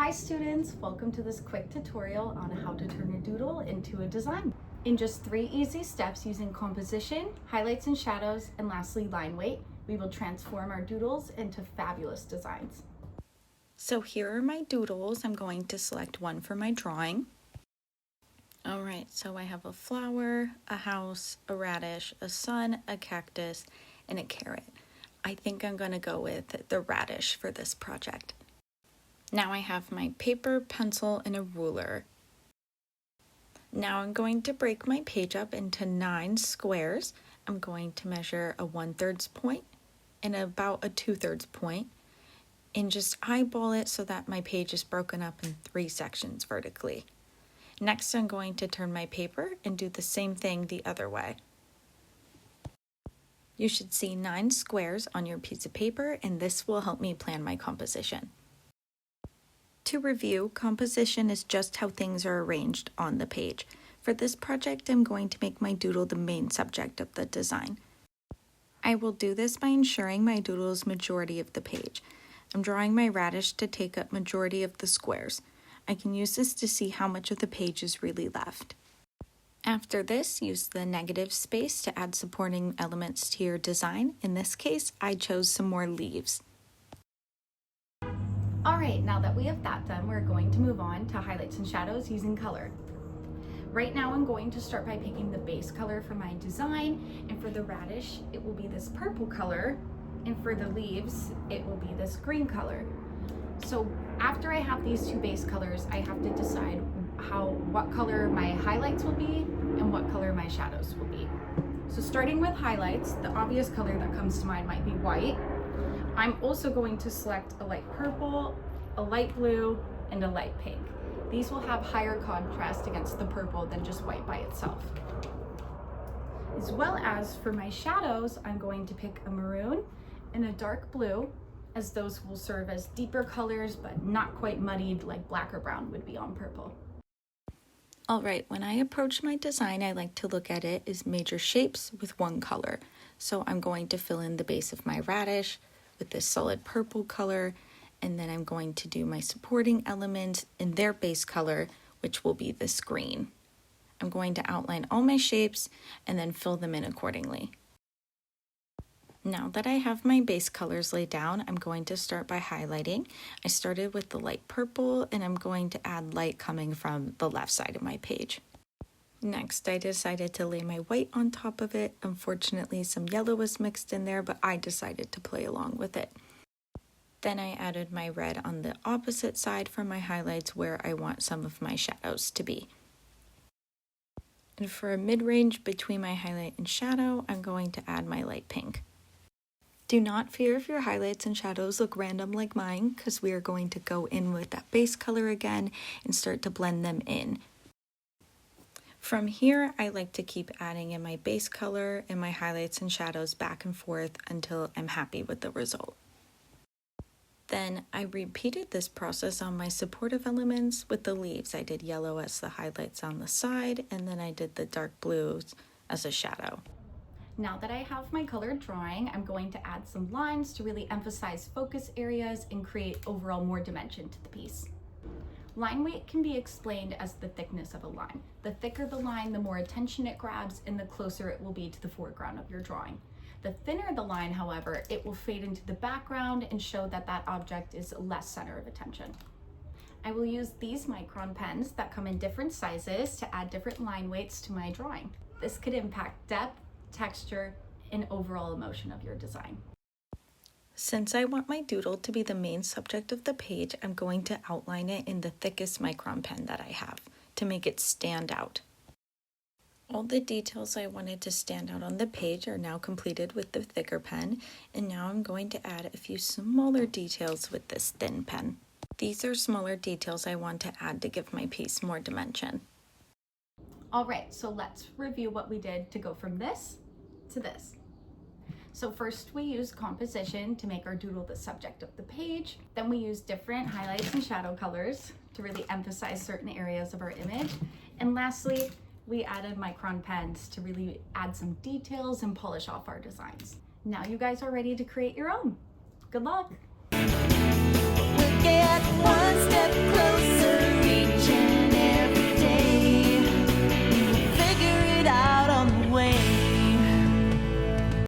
Hi students, welcome to this quick tutorial on how to turn a doodle into a design. In just 3 easy steps using composition, highlights and shadows, and lastly line weight, we will transform our doodles into fabulous designs. So here are my doodles. I'm going to select one for my drawing. All right, so I have a flower, a house, a radish, a sun, a cactus, and a carrot. I think I'm going to go with the radish for this project. Now I have my paper, pencil, and a ruler. Now I'm going to break my page up into 9 squares. I'm going to measure a 1/3 point and about a 2/3 point and just eyeball it so that my page is broken up in 3 sections vertically. Next, I'm going to turn my paper and do the same thing the other way. You should see 9 squares on your piece of paper, and this will help me plan my composition. To review, composition is just how things are arranged on the page. For this project, I'm going to make my doodle the main subject of the design. I will do this by ensuring my doodle is majority of the page. I'm drawing my radish to take up majority of the squares. I can use this to see how much of the page is really left. After this, use the negative space to add supporting elements to your design. In this case, I chose some more leaves. All right, now that we have that done, we're going to move on to highlights and shadows using color. Right now I'm going to start by picking the base color for my design, and for the radish, it will be this purple color, and for the leaves, it will be this green color. So after I have these 2 base colors, I have to decide what color my highlights will be and what color my shadows will be. So starting with highlights, the obvious color that comes to mind might be white. I'm also going to select a light purple, a light blue, and a light pink. These will have higher contrast against the purple than just white by itself. As well as for my shadows, I'm going to pick a maroon and a dark blue, as those will serve as deeper colors but not quite muddied like black or brown would be on purple. All right, when I approach my design, I like to look at it as major shapes with one color. So I'm going to fill in the base of my radish with this solid purple color, and then I'm going to do my supporting element in their base color, which will be this green. I'm going to outline all my shapes and then fill them in accordingly. Now that I have my base colors laid down, I'm going to start by highlighting. I started with the light purple, and I'm going to add light coming from the left side of my page. Next, I decided to lay my white on top of it. Unfortunately, some yellow was mixed in there, but I decided to play along with it. Then I added my red on the opposite side for my highlights where I want some of my shadows to be. And for a mid-range between my highlight and shadow, I'm going to add my light pink. Do not fear if your highlights and shadows look random like mine, because we are going to go in with that base color again and start to blend them in. From here, I like to keep adding in my base color and my highlights and shadows back and forth until I'm happy with the result. Then I repeated this process on my supportive elements with the leaves. I did yellow as the highlights on the side, and then I did the dark blues as a shadow. Now that I have my colored drawing, I'm going to add some lines to really emphasize focus areas and create overall more dimension to the piece. Line weight can be explained as the thickness of a line. The thicker the line, the more attention it grabs and the closer it will be to the foreground of your drawing. The thinner the line, however, it will fade into the background and show that that object is less center of attention. I will use these micron pens that come in different sizes to add different line weights to my drawing. This could impact depth, texture, and overall emotion of your design. Since I want my doodle to be the main subject of the page, I'm going to outline it in the thickest micron pen that I have to make it stand out. All the details I wanted to stand out on the page are now completed with the thicker pen, and now I'm going to add a few smaller details with this thin pen. These are smaller details I want to add to give my piece more dimension. All right, so let's review what we did to go from this to this. So first we used composition to make our doodle the subject of the page. Then we used different highlights and shadow colors to really emphasize certain areas of our image. And lastly, we added micron pens to really add some details and polish off our designs. Now you guys are ready to create your own. Good luck. We'll get one